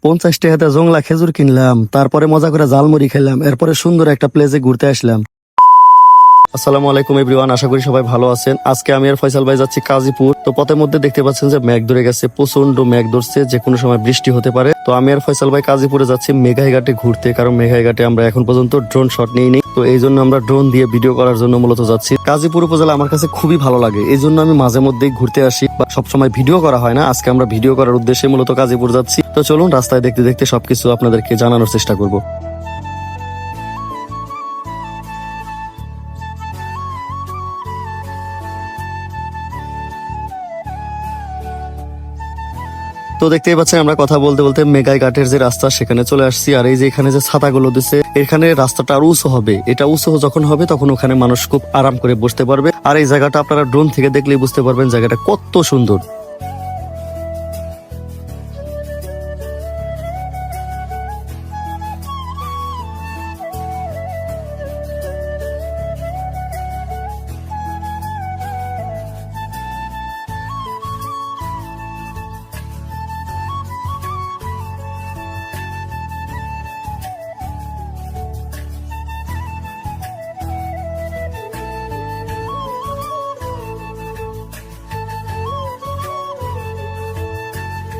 50 টাকাতে জংলা খেজুর কিনলাম, তারপরে মজা করে ঝালমুড়ি খেলাম, এরপরে সুন্দর একটা প্লেসে ঘুরতে আসলাম। আসসালামু আলাইকুম এভরিওয়ান, আশা করি সবাই ভালো আছেন। আজকে আমি আর ফয়সাল ভাই যাচ্ছি গাজীপুর। তো পথের মধ্যে দেখতে পাচ্ছেন যে মেঘ ধরে গেছে, প্রচন্ড মেঘ ধরছে, যে কোনো সময় বৃষ্টি হতে পারে। তো আমি আর ফয়সাল ভাই গাজীপুরে যাচ্ছি মেঘাইঘাটে ঘুরতে, কারণ মেঘাইঘাটে আমরা এখন পর্যন্ত ড্রোন শট নিইনি। তো এই জন্য আমরা ড্রোন দিয়ে ভিডিও করার জন্য মূলত যাচ্ছি। গাজীপুর উপজেলা আমার কাছে খুবই ভালো লাগে, এই জন্য আমি মাঝে মধ্যেই ঘুরতে আসি, বা সবসময় ভিডিও করা হয় না। আজকে আমরা ভিডিও করার উদ্দেশ্যে মূলত গাজীপুর যাচ্ছি। তো চলুন রাস্তায় দেখতে দেখতে সবকিছু আপনাদেরকে জানানোর চেষ্টা করব। তো দেখতেই পাচ্ছেন আমরা কথা বলতে বলতে মেঘাইঘাটের যে রাস্তা সেখানে চলে আসছি। আর এই যে এখানে যে ছাতাগুলো দিচ্ছে, এখানে রাস্তাটা আরো উঁচু হবে। এটা উঁচু যখন হবে তখন ওখানে মানুষ খুব আরাম করে বসতে পারবে। আর এই জায়গাটা আপনারা ড্রোন থেকে দেখলেই বুঝতে পারবেন জায়গাটা কত সুন্দর।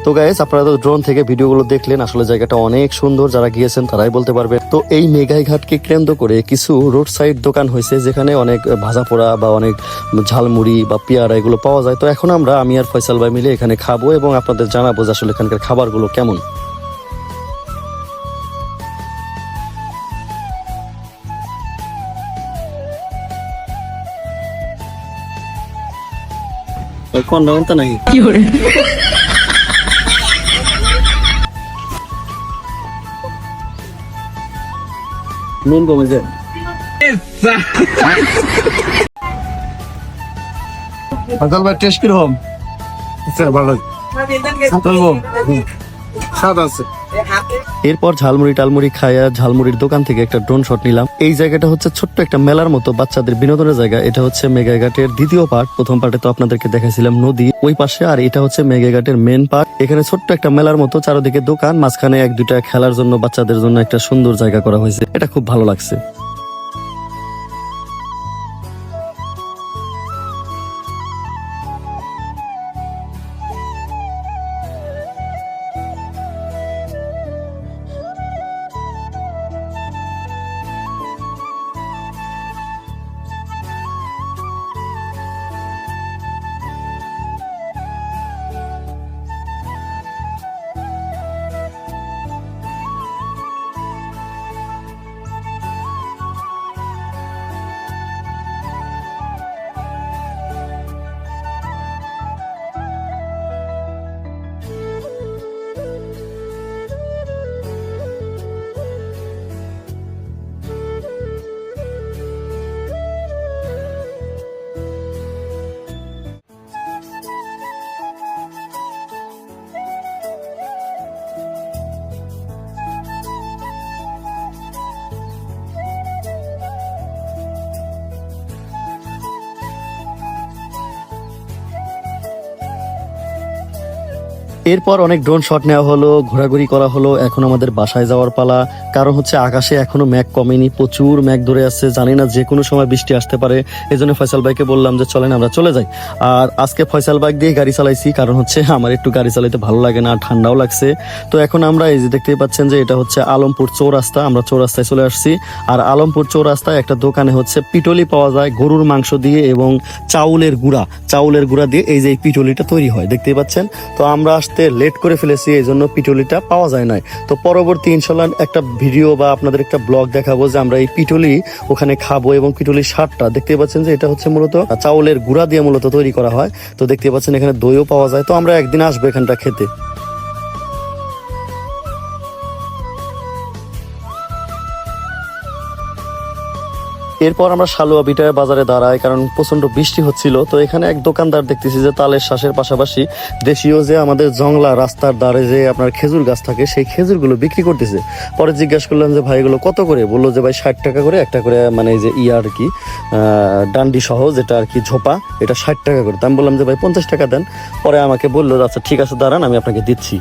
তো গাইস, আপনারা তো ড্রোন থেকে ভিডিওগুলো দেখলেন, আসলে জায়গাটা অনেক সুন্দর। যারা গিয়েছেন তারাই বলতে পারবে। তো এই মেঘাইঘাটকে কেন্দ্র করে কিছু রোড সাইড দোকান হয়েছে, যেখানে অনেক ভাজা পোড়া বা অনেক ঝালমুড়ি বা পেয়ারা এগুলো পাওয়া যায়। তো এখন আমি আর ফয়সাল ভাই মিলে এখানে খাবো এবং আপনাদের জানাবো যে আসলে এখানকার খাবারগুলো কেমন। কোন নামটা নাকি নুন কমেছে। ফয়সাল ভাই টেস্ট কিরকম? ভালো, স্বাদ আছে। এরপর ঝালমুড়ি টালমুড়ি খায়া ঝালমুড়ির দোকান থেকে একটা ড্রোন শট নিলাম। এই জায়গাটা হচ্ছে ছোট্ট একটা মেলার মতো, বাচ্চাদের বিনোদনের জায়গা। এটা হচ্ছে মেঘাইঘাটের দ্বিতীয় পার্ট। প্রথম পার্টে তো আপনাদেরকে দেখাইছিলাম নদী ওই পাশে, আর এটা হচ্ছে মেঘাইঘাটের মেন পার্ট। এখানে ছোট্ট একটা মেলার মতো, চারদিকে দোকান, মাঝখানে এক দুইটা খেলার জন্য বাচ্চাদের জন্য একটা সুন্দর জায়গা করা হয়েছে। এটা খুব ভালো লাগছে। এরপর অনেক ড্রোন শট নেওয়া হলো, ঘোরাঘুরি করা হলো। এখন আমাদের বাসায় যাওয়ার পালা, কারণ হচ্ছে আকাশে এখনো মেঘ কমেনি, প্রচুর মেঘ ধরে আছে। জানি না যে কোনো সময় বৃষ্টি আসতে পারে। এই জন্য ফয়সাল ভাইকে বললাম যে চলেন আমরা চলে যাই। আর আজকে ফয়সাল বাইক দিয়ে গাড়ি চালাইছি, কারণ হচ্ছে আমার একটু গাড়ি চালাইতে ভালো লাগে না, ঠান্ডাও লাগছে। তো এখন আমরা এই যে দেখতেই পাচ্ছেন যে এটা হচ্ছে আলমপুর চৌরাস্তা। আমরা চৌরাস্তায় চলে আসছি। আর আলমপুর চৌরাস্তায় একটা দোকানে হচ্ছে পিটলি পাওয়া যায় গরুর মাংস দিয়ে এবং চাউলের গুঁড়া দিয়ে এই যে এই পিটলিটা তৈরি হয়, দেখতেই পাচ্ছেন। তো আমরা লেট করে ফেলেছি, এই জন্য পিটুলিটা পাওয়া যায় নাই। তো পরবর্তী ইনশাল্লাহ একটা ভিডিও বা আপনাদের একটা ব্লগ দেখাবো যে আমরা এই পিটুলি ওখানে খাবো। এবং পিটুলির স্বাদটা দেখতে পাচ্ছেন যে এটা হচ্ছে মূলত চাউলের গুঁড়া দিয়ে মূলত তৈরি করা হয়। তো দেখতে পাচ্ছেন এখানে দইও পাওয়া যায়। তো আমরা একদিন আসবো এখানটা খেতে। এরপর আমরা সালুয়া বিটায় বাজারে দাঁড়াই, কারণ প্রচন্ড বৃষ্টি হচ্ছিল। তো এখানে এক দোকানদার দেখতেছি যে তালের শ্বাসের পাশাপাশি দেশীয় যে আমাদের জংলা রাস্তার ধারে যে আপনার খেজুর গাছ থাকে, সেই খেজুরগুলো বিক্রি করতেছে। পরে জিজ্ঞাসা করলাম যে ভাই এগুলো কত করে? বললো যে ভাই 60 টাকা করে একটা করে, মানে এই যে আর কি ডান্ডি সহ যেটা আর কি ঝোপা, এটা 60 টাকা করে। তো আমি বললাম যে ভাই 50 টাকা দেন। পরে আমাকে বললো আচ্ছা ঠিক আছে দাঁড়ান, আমি আপনাকে দিচ্ছি।